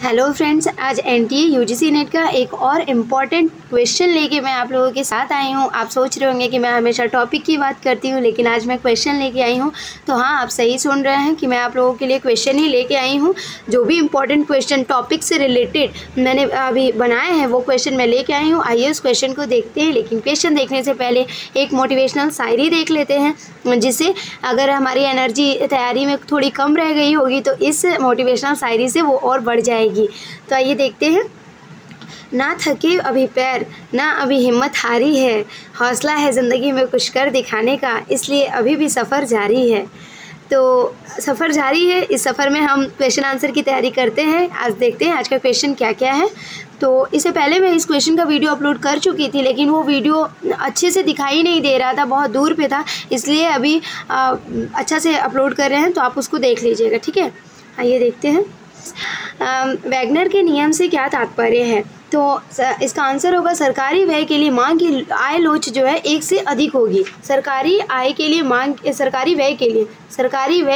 Hello friends, आज NTA UGC net का एक और इम्पॉर्टेंट क्वेश्चन लेके मैं आप लोगों के साथ आई हूँ। आप सोच रहे होंगे कि मैं हमेशा टॉपिक की बात करती हूँ, लेकिन आज मैं क्वेश्चन लेके आई हूँ। तो हाँ, आप सही सुन रहे हैं कि मैं आप लोगों के लिए क्वेश्चन ही लेके आई हूँ। जो भी इम्पॉर्टेंट क्वेश्चन टॉपिक से रिलेटेड मैंने अभी बनाए हैं वो क्वेश्चन मैं लेके आई हूँ। आइए उस क्वेश्चन को देखते हैं, लेकिन क्वेश्चन देखने से पहले एक मोटिवेशनल शायरी देख लेते हैं, जिससे अगर हमारी एनर्जी तैयारी में थोड़ी कम रह गई होगी तो इस मोटिवेशनल शायरी से वो और बढ़ जाएगी। तो आइए देखते हैं। ना थके अभी पैर, ना अभी हिम्मत हारी है, हौसला है ज़िंदगी में कुछ कर दिखाने का, इसलिए अभी भी सफ़र जारी है। तो सफ़र जारी है, इस सफ़र में हम क्वेश्चन आंसर की तैयारी करते हैं। आज देखते हैं आज का क्वेश्चन क्या क्या है। तो इससे पहले मैं इस क्वेश्चन का वीडियो अपलोड कर चुकी थी, लेकिन वो वीडियो अच्छे से दिखाई नहीं दे रहा था, बहुत दूर पे था, इसलिए अभी अच्छा से अपलोड कर रहे हैं, तो आप उसको देख लीजिएगा, ठीक है। आइए देखते हैं। वैगनर के नियम से क्या तात्पर्य है? तो इसका आंसर होगा सरकारी व्यय के लिए मांग की आय लोच जो है एक से अधिक होगी। सरकारी व्यय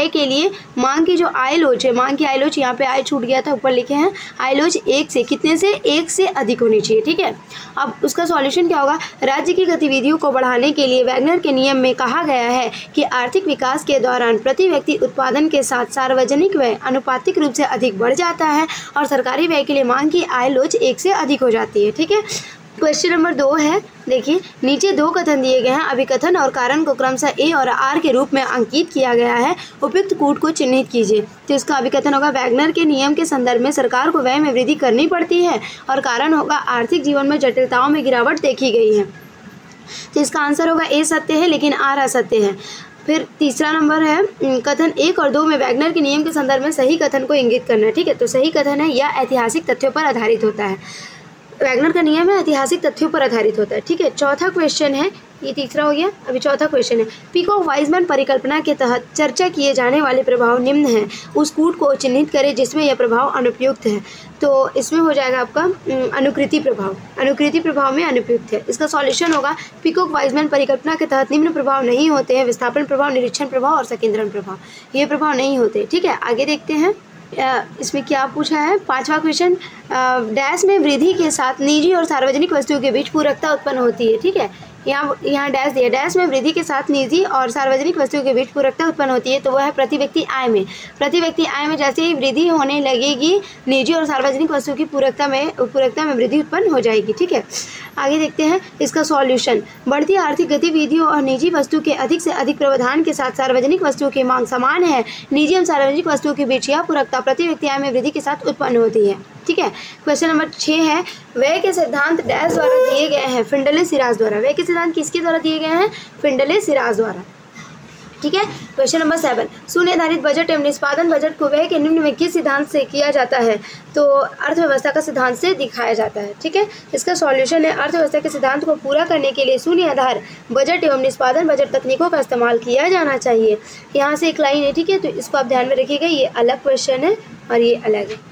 के लिए मांग की जो आय लोच है, मांग की आय लोच, यहाँ पे आय छूट गया था, ऊपर लिखे हैं आय लोच एक से कितने से, एक से अधिक होनी चाहिए, ठीक है। अब उसका सॉल्यूशन क्या होगा? राज्य की गतिविधियों को बढ़ाने के लिए वैगनर के नियम में कहा गया है कि आर्थिक विकास के दौरान प्रति व्यक्ति उत्पादन के साथ सार्वजनिक व्यय अनुपातिक रूप से अधिक बढ़ जाता है और सरकारी व्यय के लिए मांग की आय लोच एक से अधिक हो जाती है, ठीक है। क्वेश्चन नंबर 2 है, देखिए नीचे 2 कथन दिए गए हैं। अभिकथन और कारण को क्रमशः ए और आर के रूप में अंकित किया गया है। उपयुक्त कूट को चिन्हित कीजिए। तो इसका अभिकथन होगा वैगनर के नियम के संदर्भ में सरकार को व्यय में वृद्धि करनी पड़ती है, और कारण होगा आर्थिक जीवन में जटिलताओं में गिरावट देखी गई है। तो इसका आंसर होगा ए सत्य है, लेकिन आर असत्य है। फिर तीसरा नंबर है, कथन 1 और 2 में वैगनर के नियम के संदर्भ में सही कथन को इंगित करना है, ठीक है। तो सही कथन है यह ऐतिहासिक तथ्यों पर आधारित होता है। वैगनर का नियम है ऐतिहासिक तथ्यों पर आधारित होता है, ठीक है। चौथा क्वेश्चन है, ये तीसरा हो गया, अभी चौथा क्वेश्चन है। पीकॉक-वाइजमैन परिकल्पना के तहत चर्चा किए जाने वाले प्रभाव निम्न हैं, उस कूट को चिन्हित करें जिसमें यह प्रभाव अनुपयुक्त है। तो इसमें हो जाएगा आपका अनुकृति प्रभाव। अनुकृति प्रभाव में अनुपयुक्त है। इसका सॉल्यूशन होगा पीकॉक-वाइजमैन परिकल्पना के तहत निम्न प्रभाव नहीं होते हैं: विस्थापन प्रभाव, निरीक्षण प्रभाव और संकेंद्रण प्रभाव। ये प्रभाव नहीं होते, ठीक है। आगे देखते हैं इसमें क्या पूछा है। 5वां क्वेश्चन, डैश में वृद्धि के साथ निजी और सार्वजनिक वस्तुओं के बीच पूरकता उत्पन्न होती है, ठीक है। यहाँ डैश दिया, डैश में वृद्धि के साथ निजी और सार्वजनिक वस्तुओं के बीच पूरकता उत्पन्न होती है, तो वह है प्रति व्यक्ति आय में। प्रति व्यक्ति आय में जैसे ही वृद्धि होने लगेगी, निजी और सार्वजनिक वस्तुओं की पूरकता में वृद्धि उत्पन्न हो जाएगी, ठीक है। आगे देखते हैं इसका सॉल्यूशन। बढ़ती आर्थिक गतिविधियों और निजी वस्तु के अधिक से अधिक प्रावधान के साथ सार्वजनिक वस्तुओं की मांग समान है। निजी एवं सार्वजनिक वस्तुओं के बीच यह पूरकता प्रति व्यक्ति आय में वृद्धि के साथ उत्पन्न होती है, ठीक है। क्वेश्चन नंबर 6 है, व्यय के सिद्धांत डैश द्वारा दिए गए हैं, फिंडले-सिराज द्वारा। व्यय के सिद्धांत किसके द्वारा दिए गए हैं? फिंडले-सिराज द्वारा, ठीक है। क्वेश्चन नंबर 7, शून्य आधारित बजट एवं निष्पादन बजट को व्यय के निम्न में किस सिद्धांत से किया जाता है? तो अर्थव्यवस्था का सिद्धांत से दिखाया जाता है, ठीक है। इसका सॉल्यूशन है अर्थव्यवस्था के सिद्धांत को पूरा करने के लिए शून्य आधार बजट एवं निष्पादन बजट तकनीकों का इस्तेमाल किया जाना चाहिए। यहाँ से एक लाइन है, ठीक है, तो इसको आप ध्यान में रखिएगा। ये अलग क्वेश्चन है और ये अलग है।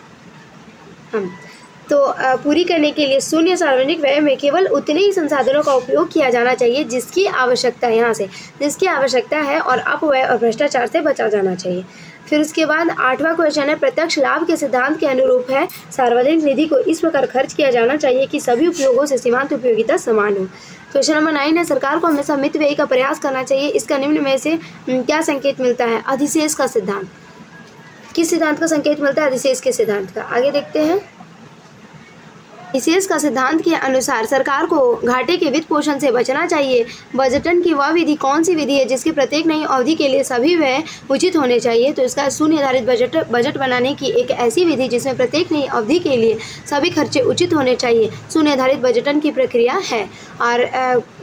तो पूरी करने के लिए शून्य सार्वजनिक व्यय में केवल उतने ही संसाधनों का उपयोग किया जाना चाहिए जिसकी आवश्यकता है, यहाँ से जिसकी आवश्यकता है, और अपव्यय और भ्रष्टाचार से बचा जाना चाहिए। फिर उसके बाद 8वां क्वेश्चन है, प्रत्यक्ष लाभ के सिद्धांत के अनुरूप है सार्वजनिक निधि को इस प्रकार खर्च किया जाना चाहिए कि सभी उपयोगों से सीमांत उपयोगिता समान हो। क्वेश्चन नंबर 9 है, सरकार को हमेशा मित व्यय का प्रयास करना चाहिए। इसका निम्न में से क्या संकेत मिलता है? अधिशेष का सिद्धांत। किस सिद्धांत का संकेत मिलता है? अधिशेष के सिद्धांत का। आगे देखते हैं। अधिशेष का सिद्धांत के अनुसार सरकार को घाटे के वित्त पोषण से बचना चाहिए। बजटन की वह विधि कौन सी विधि है जिसकी प्रत्येक नई अवधि के लिए सभी व्यय उचित होने चाहिए? तो इसका शून्य आधारित बजट बनाने की एक ऐसी विधि जिसमें प्रत्येक नई अवधि के लिए सभी खर्चे उचित होने चाहिए, शून्य आधारित बजटन की प्रक्रिया है। और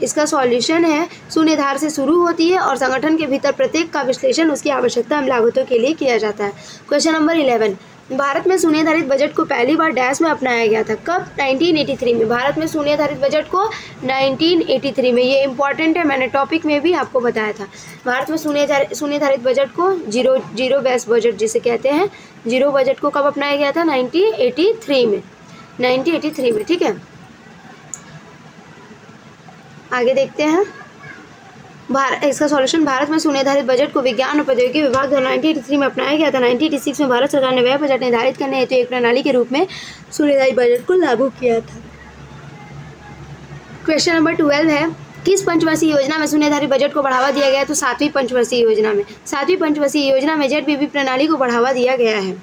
इसका सॉल्यूशन है शून्य आधार से शुरू होती है और संगठन के भीतर प्रत्येक का विश्लेषण उसकी आवश्यकता एवं लागतों के लिए किया जाता है। क्वेश्चन नंबर 11, भारत में शून्य आधारित बजट को पहली बार डैश में अपनाया गया था। कब? 1983 में। भारत में शून्य आधारित बजट को 1983 में, ये इंपॉर्टेंट है, मैंने टॉपिक में भी आपको बताया था। भारत में शून्य आधारित बजट को जीरो बेस बजट जिसे कहते हैं, जीरो बजट को कब अपनाया गया था? 1983 में, 1983 में, ठीक है। आगे देखते हैं। इसका सॉल्यूशन, भारत में शून्य बजट को विज्ञान और प्रौद्योगिकी विभाग द्वारा 1983 में अपनाया गया था। 1986 में भारत सरकार ने व्यय बजट निर्धारित करने हेतु एक प्रणाली के रूप में शून्य बजट को लागू किया था। क्वेश्चन नंबर 12 है, किस पंचवर्षीय योजना में शून्य बजट को बढ़ावा दिया गया है? तो 7वीं पंचवर्षीय योजना में। 7वीं पंचवर्षीय योजना में ZBB प्रणाली को बढ़ावा दिया गया है।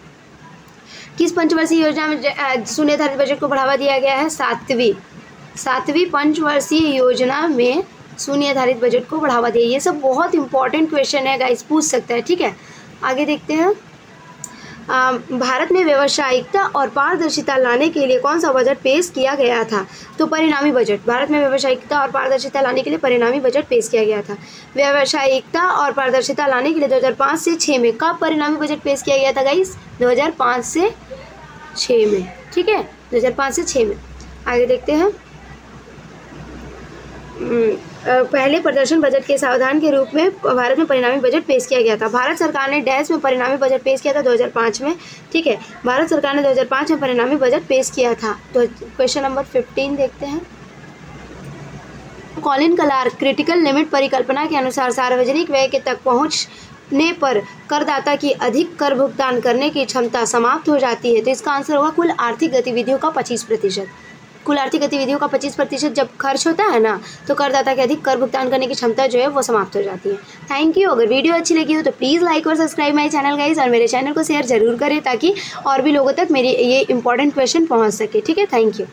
किस पंचवर्षीय योजना में शून्य बजट को बढ़ावा दिया गया है? 7वीं पंचवर्षीय योजना में शून्य आधारित बजट को बढ़ावा दिया। ये सब बहुत इंपॉर्टेंट क्वेश्चन है गाइस, पूछ सकता है, ठीक है। आगे देखते हैं, भारत में व्यावसायिकता और पारदर्शिता लाने के लिए कौन सा बजट पेश किया गया था? तो परिणामी बजट। भारत में व्यावसायिकता और पारदर्शिता लाने के लिए परिणामी बजट पेश किया गया था। व्यावसायिकता और पारदर्शिता लाने के लिए 2005 से 6 में कब परिणामी बजट पेश किया गया था गाइस? 2005 से 6 में, ठीक है, 2005 से 6 में। आगे देखते हैं, पहले प्रदर्शन बजट के सावधान के रूप में भारत में परिणामी बजट पेश किया गया था। भारत सरकार ने डैश में परिणामी बजट पेश किया था 2005 में, ठीक है। भारत सरकार ने 2005 में परिणामी बजट पेश किया था। तो क्वेश्चन नंबर 15 देखते हैं, कॉलिन क्लार्क क्रिटिकल लिमिट परिकल्पना के अनुसार सार्वजनिक व्यय के तक पहुंचने पर करदाता की अधिक कर भुगतान करने की क्षमता समाप्त हो जाती है। तो इसका आंसर होगा कुल आर्थिक गतिविधियों का 25%। कुल आर्थिक गतिविधियों का 25% जब खर्च होता है ना, तो करदाता के अधिक कर भुगतान करने की क्षमता जो है वो समाप्त हो जाती है। Thank you. अगर वीडियो अच्छी लगी हो तो प्लीज़ लाइक और सब्सक्राइब माय चैनल गाइस, और मेरे चैनल को शेयर ज़रूर करें ताकि और भी लोगों तक मेरी ये इंपॉर्टेंट क्वेश्चन पहुंच सके, ठीक है। Thank you.